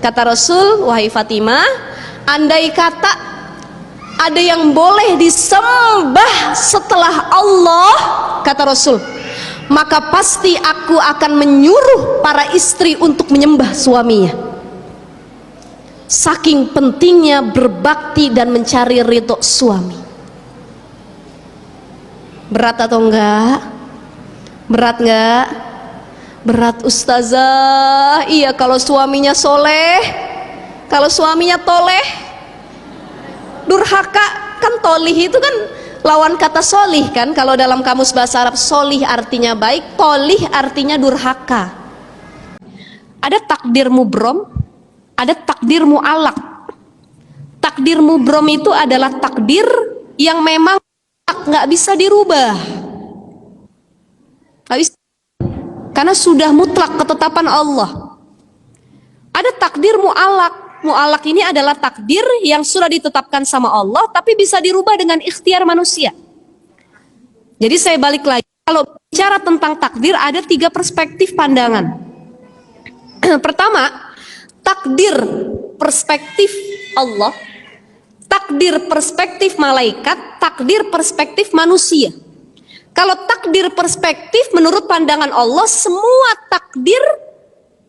Kata Rasul, wahai Fatimah, andai kata ada yang boleh disembah setelah Allah, kata Rasul, maka pasti aku akan menyuruh para istri untuk menyembah suaminya. Saking pentingnya berbakti dan mencari ridho suami. Berat atau enggak? Berat enggak? Berat ustazah. Iya, kalau suaminya soleh, kalau suaminya toleh, durhaka. Kan tolih itu kan lawan kata solih kan. Kalau dalam kamus bahasa Arab, solih artinya baik, tolih artinya durhaka. Ada takdir mubrom, ada takdir mu'alak. Takdir mubrom itu adalah takdir yang memang nggak bisa dirubah, nggak bisa, karena sudah mutlak ketetapan Allah. Ada takdir mu'alak. Mu'alak ini adalah takdir yang sudah ditetapkan sama Allah, tapi bisa dirubah dengan ikhtiar manusia. Jadi saya balik lagi, kalau bicara tentang takdir ada 3 perspektif pandangan. Pertama, takdir perspektif Allah, takdir perspektif malaikat, takdir perspektif manusia. Kalau takdir perspektif menurut pandangan Allah, semua takdir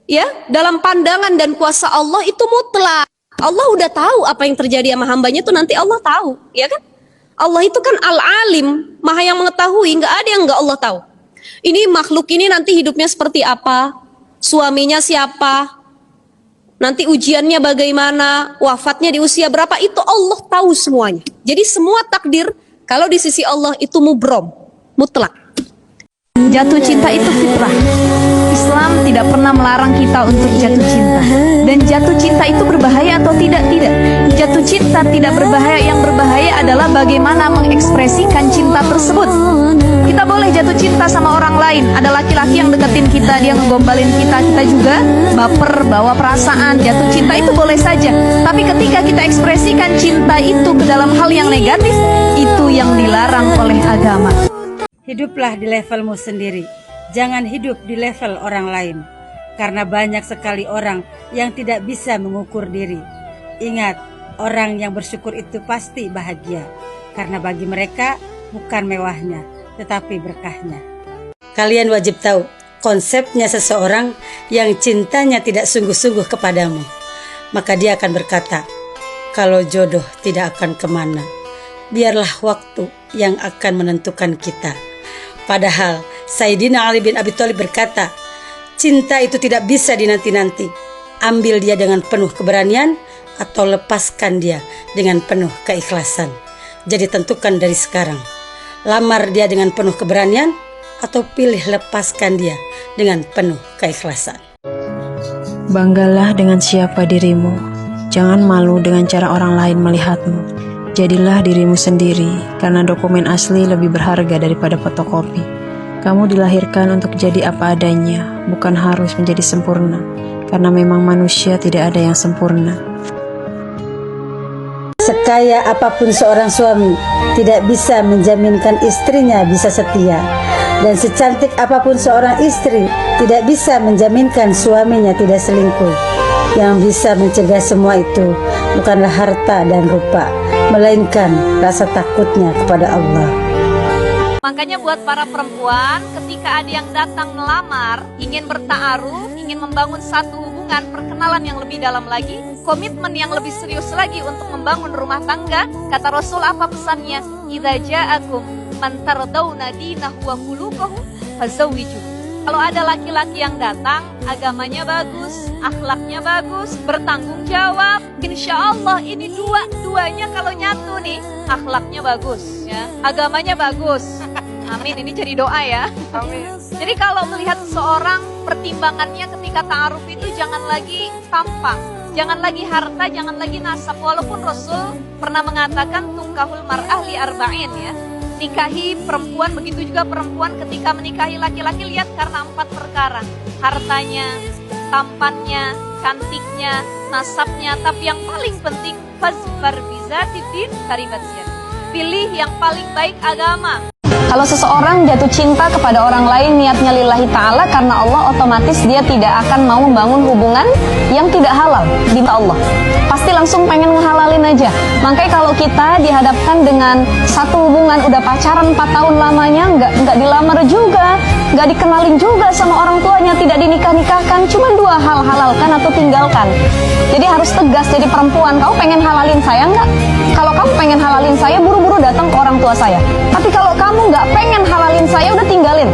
ya dalam pandangan dan kuasa Allah itu mutlak. Allah udah tahu apa yang terjadi sama hambanya, itu nanti Allah tahu, ya kan? Allah itu kan al-alim, maha yang mengetahui, nggak ada yang nggak Allah tahu. Ini makhluk ini nanti hidupnya seperti apa, suaminya siapa, nanti ujiannya bagaimana, wafatnya di usia berapa, itu Allah tahu semuanya. Jadi semua takdir kalau di sisi Allah itu mubrom, mutlak. Jatuh cinta itu fitrah. Islam tidak pernah melarang kita untuk jatuh cinta. Dan jatuh cinta itu berbahaya atau tidak? Tidak. Jatuh cinta tidak berbahaya. Yang berbahaya adalah bagaimana mengekspresikan cinta tersebut. Kita boleh jatuh cinta sama orang lain. Ada laki-laki yang deketin kita, dia ngegombalin kita, kita juga baper, bawa perasaan. Jatuh cinta itu boleh saja. Tapi ketika kita ekspresikan cinta itu ke dalam hal yang negatif, itu yang dilarang oleh agama. Hiduplah di levelmu sendiri, jangan hidup di level orang lain. Karena banyak sekali orang yang tidak bisa mengukur diri. Ingat, orang yang bersyukur itu pasti bahagia. Karena bagi mereka bukan mewahnya, tetapi berkahnya. Kalian wajib tahu konsepnya seseorang yang cintanya tidak sungguh-sungguh kepadamu. Maka dia akan berkata, kalau jodoh tidak akan kemana, biarlah waktu yang akan menentukan kita. Padahal Sayyidina Ali bin Abi Thalib berkata, cinta itu tidak bisa dinanti-nanti. Ambil dia dengan penuh keberanian atau lepaskan dia dengan penuh keikhlasan. Jadi tentukan dari sekarang. Lamar dia dengan penuh keberanian atau pilih lepaskan dia dengan penuh keikhlasan. Banggalah dengan siapa dirimu. Jangan malu dengan cara orang lain melihatmu. Jadilah dirimu sendiri, karena dokumen asli lebih berharga daripada fotokopi. Kamu dilahirkan untuk jadi apa adanya, bukan harus menjadi sempurna, karena memang manusia tidak ada yang sempurna. Sekaya apapun seorang suami, tidak bisa menjaminkan istrinya bisa setia. Dan secantik apapun seorang istri, tidak bisa menjaminkan suaminya tidak selingkuh. Yang bisa mencegah semua itu bukanlah harta dan rupa, melainkan rasa takutnya kepada Allah. Makanya buat para perempuan, ketika ada yang datang melamar, ingin berta'aruf, ingin membangun satu hubungan perkenalan yang lebih dalam lagi, komitmen yang lebih serius lagi untuk membangun rumah tangga, kata Rasul apa pesannya? Idza ja'akum man tardawna dinahu wa khuluquhu fazawwijuhu. Kalau ada laki-laki yang datang, agamanya bagus, akhlaknya bagus, bertanggung jawab, insya Allah ini dua-duanya kalau nyatu nih, akhlaknya bagus, ya, agamanya bagus. Amin, ini jadi doa ya. Amin. Jadi kalau melihat seorang, pertimbangannya ketika ta'aruf itu jangan lagi tampang, jangan lagi harta, jangan lagi nasab. Walaupun Rasul pernah mengatakan tungkahul mar'ah li arba'in ya. Nikahi perempuan, begitu juga perempuan ketika menikahi laki-laki, lihat karena 4 perkara. Hartanya, tampannya, cantiknya, nasabnya, tapi yang paling penting fazfar bizatid din taribat. Pilih yang paling baik agama. Kalau seseorang jatuh cinta kepada orang lain niatnya lillahi ta'ala karena Allah, otomatis dia tidak akan mau membangun hubungan yang tidak halal di mata Allah. Pasti langsung pengen ngehalalin aja. Makanya kalau kita dihadapkan dengan satu hubungan udah pacaran 4 tahun lamanya, nggak dilamar juga, nggak dikenalin juga sama orang tuanya, tidak dinikah-nikahkan, cuma 2 hal, halalkan atau tinggalkan. Jadi harus tegas. Jadi perempuan, kamu pengen halalin saya nggak? Kalau kamu pengen halalin saya, buru-buru datang ke orang tua saya. Tapi kalau kamu nggak pengen halalin saya, udah tinggalin.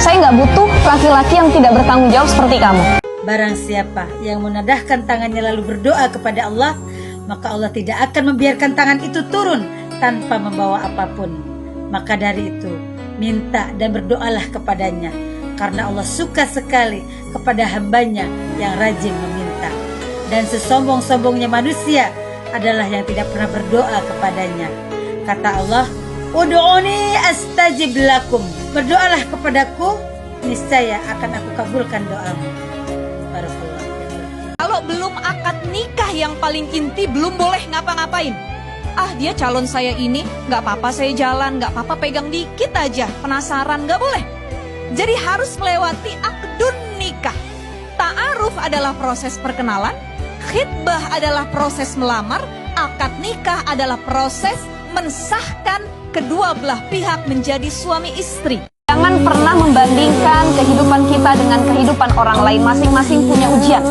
Saya nggak butuh laki-laki yang tidak bertanggung jawab seperti kamu. Barang siapa yang menadahkan tangannya lalu berdoa kepada Allah, maka Allah tidak akan membiarkan tangan itu turun tanpa membawa apapun. Maka dari itu, minta dan berdoalah kepadanya, karena Allah suka sekali kepada hambanya yang rajin meminta. Dan sesombong-sombongnya manusia adalah yang tidak pernah berdoa kepadanya. Kata Allah, "Ud'uni astajib lakum." Berdoalah kepadaku, niscaya akan aku kabulkan doamu. Barakallahu fikum. Kalau belum akad nikah yang paling inti, belum boleh ngapa-ngapain. Ah, dia calon saya ini, nggak apa-apa saya jalan, nggak apa-apa pegang dikit aja, penasaran, nggak boleh. Jadi harus melewati akdun nikah. Ta'aruf adalah proses perkenalan, khitbah adalah proses melamar, akad nikah adalah proses mensahkan kedua belah pihak menjadi suami istri. Jangan pernah membandingkan kehidupan kita dengan kehidupan orang lain. Masing-masing punya ujian.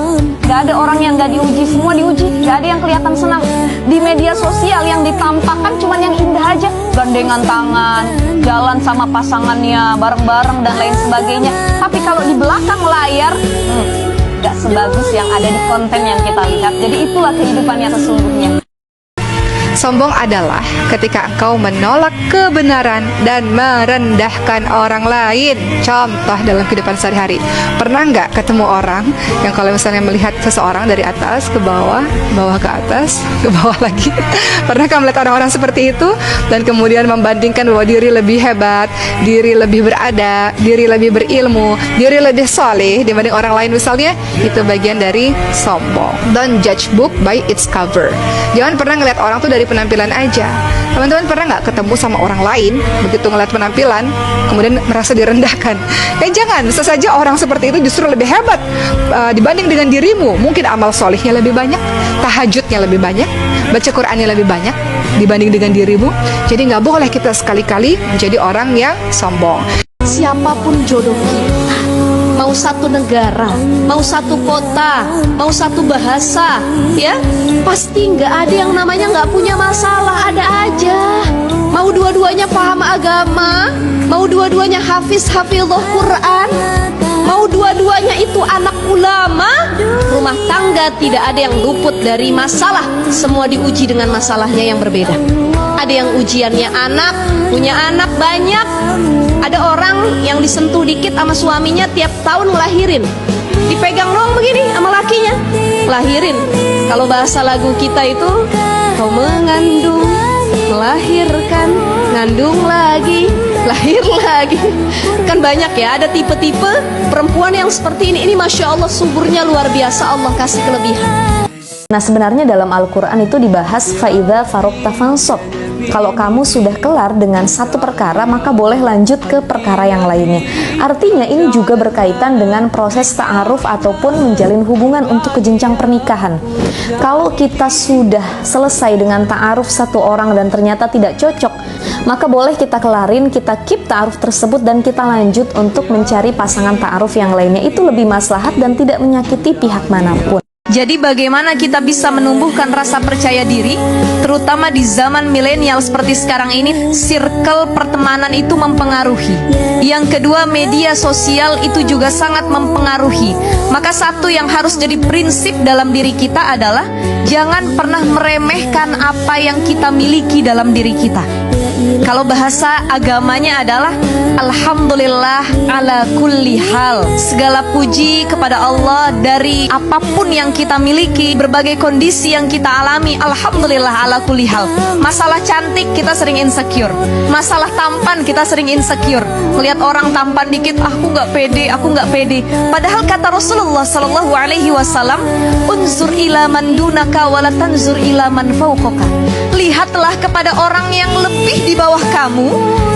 Gak ada orang yang gak diuji, semua diuji. Gak ada yang kelihatan senang. Di media sosial yang ditampakkan cuma yang indah aja. Gandengan tangan, jalan sama pasangannya, bareng-bareng dan lain sebagainya. Tapi kalau di belakang layar, gak sebagus yang ada di konten yang kita lihat. Jadi itulah kehidupannya sesungguhnya. Sombong adalah ketika engkau menolak kebenaran dan merendahkan orang lain. Contoh dalam kehidupan sehari-hari. Pernah nggak ketemu orang yang kalau misalnya melihat seseorang dari atas ke bawah, bawah ke atas, ke bawah lagi? Pernahkah melihat orang-orang seperti itu dan kemudian membandingkan bahwa diri lebih hebat, diri lebih berada, diri lebih berilmu, diri lebih soleh dibanding orang lain misalnya? Itu bagian dari sombong. Don't judge book by its cover. Jangan pernah ngeliat orang tuh dari penampilan aja. Teman-teman pernah nggak ketemu sama orang lain, begitu ngeliat penampilan kemudian merasa direndahkan? Jangan, bisa saja orang seperti itu justru lebih hebat dibanding dengan dirimu. Mungkin amal solihnya lebih banyak, tahajudnya lebih banyak, baca Qur'annya lebih banyak dibanding dengan dirimu. Jadi nggak boleh kita sekali-kali menjadi orang yang sombong. Siapapun jodoh kita, mau satu negara, mau satu kota, mau satu bahasa, ya pasti nggak ada yang namanya nggak punya masalah, ada aja. Mau dua-duanya paham agama, mau dua-duanya hafidhah Quran, mau dua-duanya itu anak ulama, rumah tangga tidak ada yang luput dari masalah. Semua diuji dengan masalahnya yang berbeda. Ada yang ujiannya anak, punya anak banyak. Ada orang yang disentuh dikit sama suaminya tiap tahun ngelahirin. Dipegang doang begini sama lakinya, lahirin. Kalau bahasa lagu kita itu, kau mengandung, melahirkan, ngandung lagi, lahir lagi. Kan banyak ya, ada tipe-tipe perempuan yang seperti ini. Ini Masya Allah suburnya luar biasa, Allah kasih kelebihan. Nah sebenarnya dalam Al-Quran itu dibahas fa'idha farokta fansop. Kalau kamu sudah kelar dengan satu perkara, maka boleh lanjut ke perkara yang lainnya. Artinya ini juga berkaitan dengan proses ta'aruf ataupun menjalin hubungan untuk ke jenjang pernikahan. Kalau kita sudah selesai dengan ta'aruf satu orang dan ternyata tidak cocok, maka boleh kita kelarin, kita keep ta'aruf tersebut dan kita lanjut untuk mencari pasangan ta'aruf yang lainnya. Itu lebih maslahat dan tidak menyakiti pihak manapun. Jadi bagaimana kita bisa menumbuhkan rasa percaya diri, terutama di zaman milenial seperti sekarang ini, circle pertemanan itu mempengaruhi. Yang kedua, media sosial itu juga sangat mempengaruhi. Maka satu yang harus jadi prinsip dalam diri kita adalah jangan pernah meremehkan apa yang kita miliki dalam diri kita. Kalau bahasa agamanya adalah alhamdulillah ala kulli hal. Segala puji kepada Allah dari apapun yang kita miliki, berbagai kondisi yang kita alami, alhamdulillah ala kulli hal. Masalah cantik kita sering insecure, masalah tampan kita sering insecure. Melihat orang tampan dikit, aku nggak pede, aku nggak pede. Padahal kata Rasulullah Sallallahu Alaihi Wasallam, unzur ila man dunaka wa la tanzur ila man fawqaka. Lihatlah kepada orang yang lebih di bawah kamu,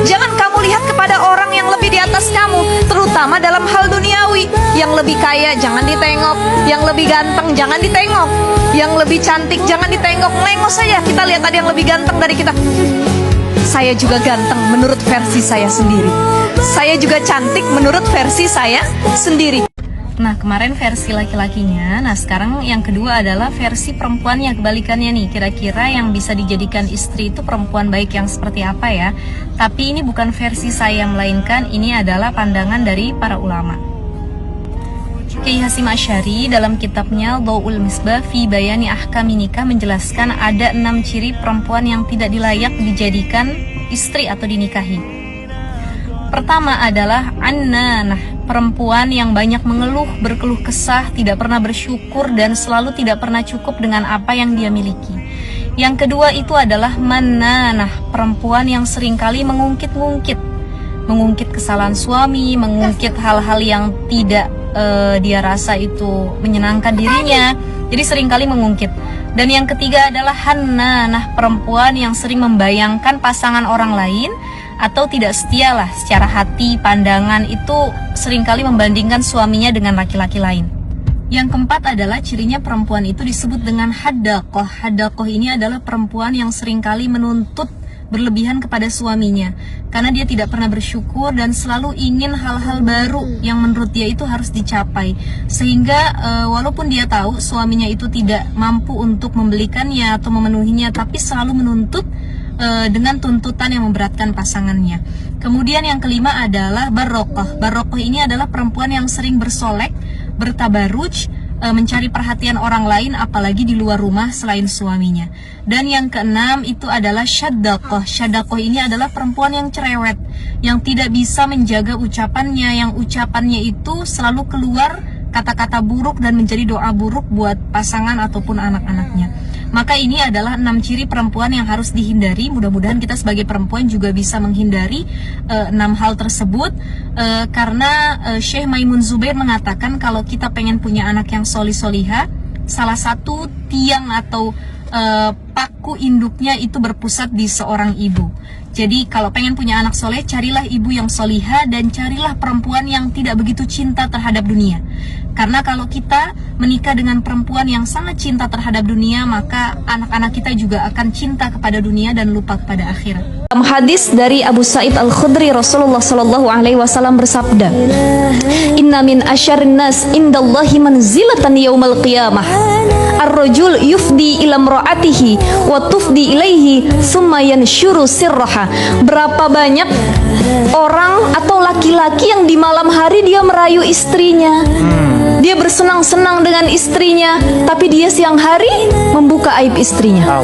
jangan kamu lihat kepada orang yang lebih di atas kamu, terutama dalam hal duniawi. Yang lebih kaya jangan ditengok, yang lebih ganteng jangan ditengok, yang lebih cantik jangan ditengok. Melengos saja kita lihat ada yang lebih ganteng dari kita. Saya juga ganteng menurut versi saya sendiri. Saya juga cantik menurut versi saya sendiri. Nah, kemarin versi laki-lakinya. Nah, sekarang yang kedua adalah versi perempuannya, kebalikannya nih. Kira-kira yang bisa dijadikan istri itu perempuan baik yang seperti apa ya? Tapi ini bukan versi saya, melainkan ini adalah pandangan dari para ulama. Kiai Hasyim Asy'ari dalam kitabnya Dhau'ul Misbah fi Bayani Ahkami Nikah menjelaskan ada 6 ciri perempuan yang tidak dilayak dijadikan istri atau dinikahi. Pertama adalah annanah, perempuan yang banyak mengeluh, berkeluh kesah, tidak pernah bersyukur dan selalu tidak pernah cukup dengan apa yang dia miliki. Yang kedua itu adalah mannanah, perempuan yang seringkali mengungkit kesalahan suami, mengungkit hal-hal yang tidak dia rasa itu menyenangkan dirinya, jadi seringkali mengungkit. Dan yang ketiga adalah hannanah, perempuan yang sering membayangkan pasangan orang lain atau tidak setia lah secara hati, pandangan, itu seringkali membandingkan suaminya dengan laki-laki lain. Yang keempat adalah cirinya perempuan itu disebut dengan haddaqah. Haddaqah ini adalah perempuan yang seringkali menuntut berlebihan kepada suaminya karena dia tidak pernah bersyukur dan selalu ingin hal-hal baru yang menurut dia itu harus dicapai, sehingga walaupun dia tahu suaminya itu tidak mampu untuk membelikannya atau memenuhinya, tapi selalu menuntut dengan tuntutan yang memberatkan pasangannya. Kemudian yang kelima adalah barokah. Barokah ini adalah perempuan yang sering bersolek, bertabaruj, mencari perhatian orang lain apalagi di luar rumah selain suaminya. Dan yang keenam itu adalah syaddaqah. Syaddaqah ini adalah perempuan yang cerewet, yang tidak bisa menjaga ucapannya, yang ucapannya itu selalu keluar kata-kata buruk dan menjadi doa buruk buat pasangan ataupun anak-anaknya. Maka ini adalah 6 ciri perempuan yang harus dihindari. Mudah-mudahan kita sebagai perempuan juga bisa menghindari 6 hal tersebut, karena Syekh Maimun Zubair mengatakan kalau kita pengen punya anak yang solih-solihah, salah satu tiang atau paku induknya itu berpusat di seorang ibu. Jadi kalau pengen punya anak soleh, carilah ibu yang solihah dan carilah perempuan yang tidak begitu cinta terhadap dunia. Karena kalau kita menikah dengan perempuan yang sangat cinta terhadap dunia, maka anak-anak kita juga akan cinta kepada dunia dan lupa kepada akhirat. Dalam hadis dari Abu Sa'id Al-Khudri, Rasulullah Shallallahu Alaihi Wasallam bersabda, Inna min asyarrin nas indallahi manzilatan yaumal qiyamah. Ar-rajul yufdi ila imra'atihi wa tufdi ilaihi thumma yanshuru sirraha. Berapa banyak orang atau laki-laki yang di malam hari dia merayu istrinya, dia bersenang-senang dengan istrinya, tapi dia siang hari membuka aib istrinya.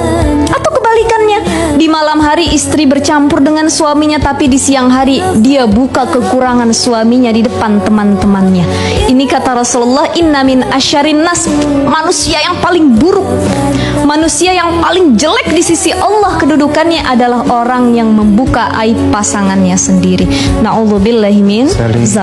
Atau kebalikannya, di malam hari istri bercampur dengan suaminya, tapi di siang hari dia buka kekurangan suaminya di depan teman-temannya. Ini kata Rasulullah, inna min asyarin nas, manusia yang paling buruk, manusia yang paling jelek di sisi Allah kedudukannya adalah orang yang membuka aib pasangannya sendiri. Na'udzubillahi min zalik.